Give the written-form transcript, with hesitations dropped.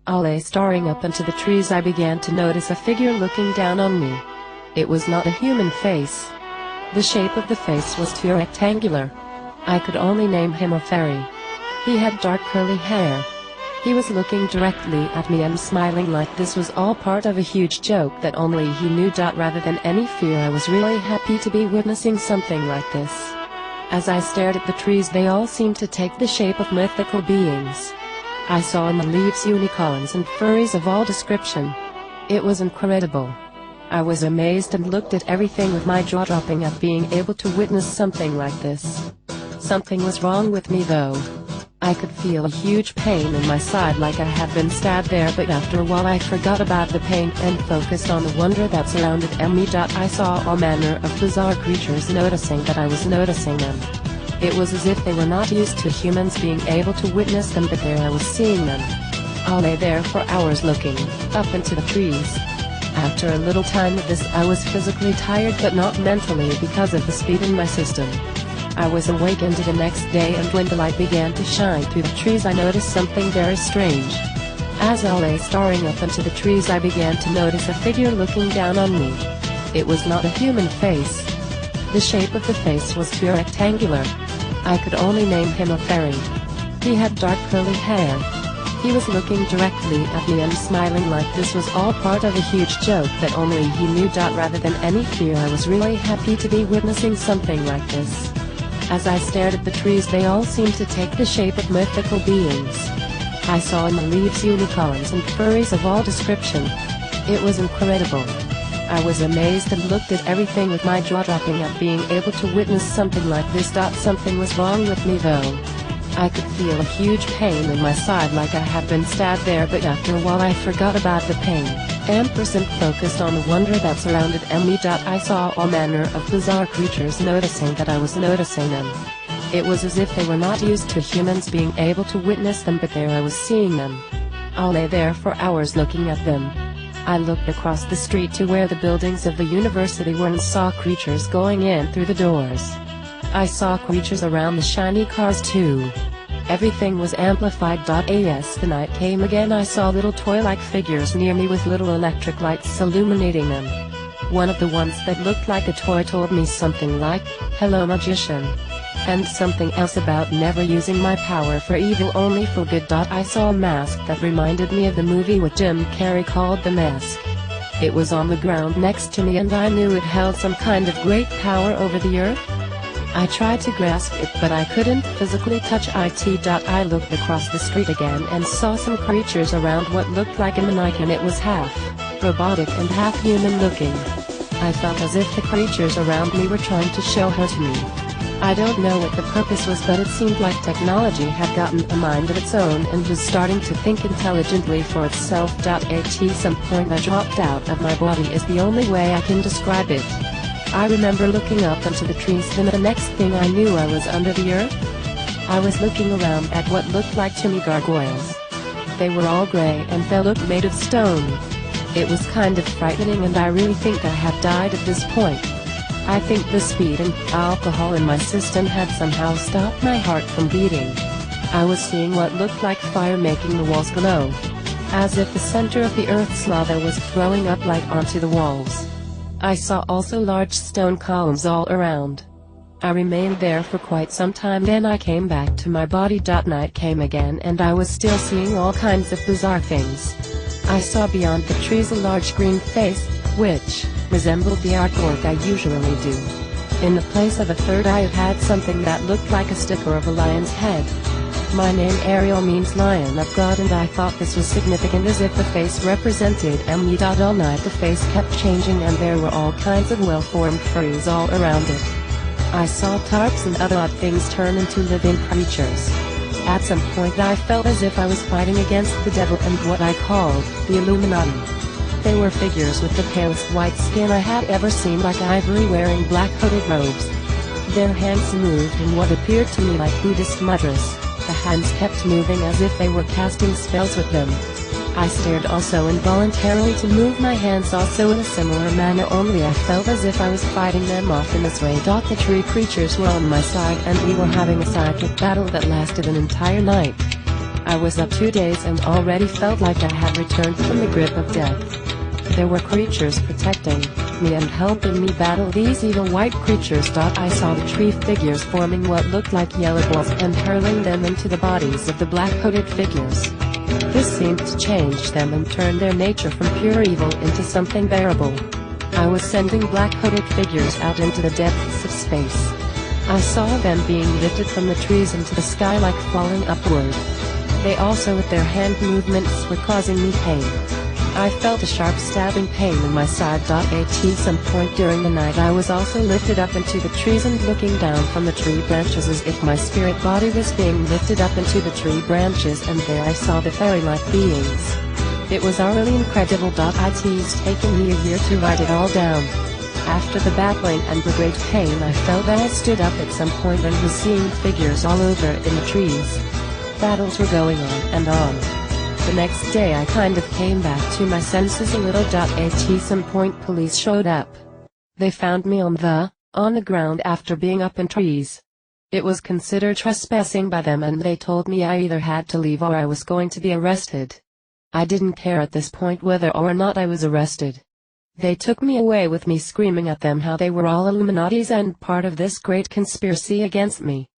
All staring up into the trees, I began to notice a figure looking down on me. It was not a human face. The shape of the face was too rectangular. I could only name him a fairy. He had dark curly hair. He was looking directly at me and smiling like this was all part of a huge joke that only he knew. Rather than any fear, I was really happy to be witnessing something like this. As I stared at the trees, they all seemed to take the shape of mythical beings. I saw in the leaves unicorns and furries of all description. It was incredible. I was amazed and looked at everything with my jaw dropping at being able to witness something like this. Something was wrong with me though. I could feel a huge pain in my side like I had been stabbed there, but after a while I forgot about the pain and focused on the wonder that surrounded me. I saw all manner of bizarre creatures, noticing that I was noticing them. It was as if they were not used to humans being able to witness them, but there I was seeing them. I lay there for hours looking up into the trees. After a little time of this, I was physically tired but not mentally because of the speed in my system. I was awakened the next day, and when the light began to shine through the trees I noticed something very strange. As I lay staring up into the trees, I began to notice a figure looking down on me. It was not a human face. The shape of the face was too rectangular. I could only name him a fairy. He had dark curly hair. He was looking directly at me and smiling like this was all part of a huge joke that only he knew. Rather than any fear, I was really happy to be witnessing something like this. As I stared at the trees, they all seemed to take the shape of mythical beings. I saw in the leaves unicorns and furries of all description. It was incredible. I was amazed and looked at everything with my jaw dropping at being able to witness something like this. Something was wrong with me though. I could feel a huge pain in my side like I had been stabbed there, but after a while I forgot about the pain. Focused on the wonder that surrounded me. I saw all manner of bizarre creatures, noticing that I was noticing them. It was as if they were not used to humans being able to witness them, but there I was seeing them. I lay there for hours looking at them. I looked across the street to where the buildings of the university were and saw creatures going in through the doors. I saw creatures around the shiny cars too. Everything was amplified. As the night came again, I saw little toy-like figures near me with little electric lights illuminating them. One of the ones that looked like a toy told me something like, "Hello magician," and something else about never using my power for evil, only for good. I saw a mask that reminded me of the movie with Jim Carrey called The Mask. It was on the ground next to me and I knew it held some kind of great power over the earth. I tried to grasp it, but I couldn't physically touch it. I looked across the street again and saw some creatures around what looked like a mannequin. It was half robotic and half human looking. I felt as if the creatures around me were trying to show her to me. I don't know what the purpose was, but it seemed like technology had gotten a mind of its own and was starting to think intelligently for itself. At some point I dropped out of my body is the only way I can describe it. I remember looking up into the trees, then the next thing I knew I was under the earth. I was looking around at what looked like to me gargoyles. They were all gray and they looked made of stone. It was kind of frightening and I really think I had died at this point. I think the speed and alcohol in my system had somehow stopped my heart from beating. I was seeing what looked like fire making the walls glow. As if the center of the earth's lava was throwing up light onto the walls. I saw also large stone columns all around. I remained there for quite some time, then I came back to my body. Night came again and I was still seeing all kinds of bizarre things. I saw beyond the trees a large green face, which resembled the artwork I usually do. In the place of a third eye it had something that looked like a sticker of a lion's head. My name Ariel means Lion of God, and I thought this was significant as if the face represented me. All night the face kept changing and there were all kinds of well-formed furries all around it. I saw tarps and other odd things turn into living creatures. At some point I felt as if I was fighting against the devil and what I called the Illuminati. They were figures with the palest white skin I had ever seen, like ivory, wearing black hooded robes. Their hands moved in what appeared to me like Buddhist mudras. The hands kept moving as if they were casting spells with them. I stared also involuntarily to move my hands also in a similar manner, only I felt as if I was fighting them off in this way. The tree creatures were on my side and we were having a psychic battle that lasted an entire night. I was up 2 days and already felt like I had returned from the grip of death. There were creatures protecting me and helping me battle these evil white creatures. I saw the tree figures forming what looked like yellow balls and hurling them into the bodies of the black hooded figures. This seemed to change them and turn their nature from pure evil into something bearable. I was sending black hooded figures out into the depths of space. I saw them being lifted from the trees into the sky like falling upward. They also with their hand movements were causing me pain. I felt a sharp stabbing pain in my side. At some point during the night I was also lifted up into the trees and looking down from the tree branches as if my spirit body was being lifted up into the tree branches, and there I saw the fairy-like beings. It was utterly incredible. It's taken me a year to write it all down. After the battling and the great pain I felt that I stood up at some point and was seeing figures all over in the trees. Battles were going on and on. The next day I kind of came back to my senses a little. At some point police showed up. They found me on the ground after being up in trees. It was considered trespassing by them and they told me I either had to leave or I was going to be arrested. I didn't care at this point whether or not I was arrested. They took me away with me screaming at them how they were all Illuminatis and part of this great conspiracy against me.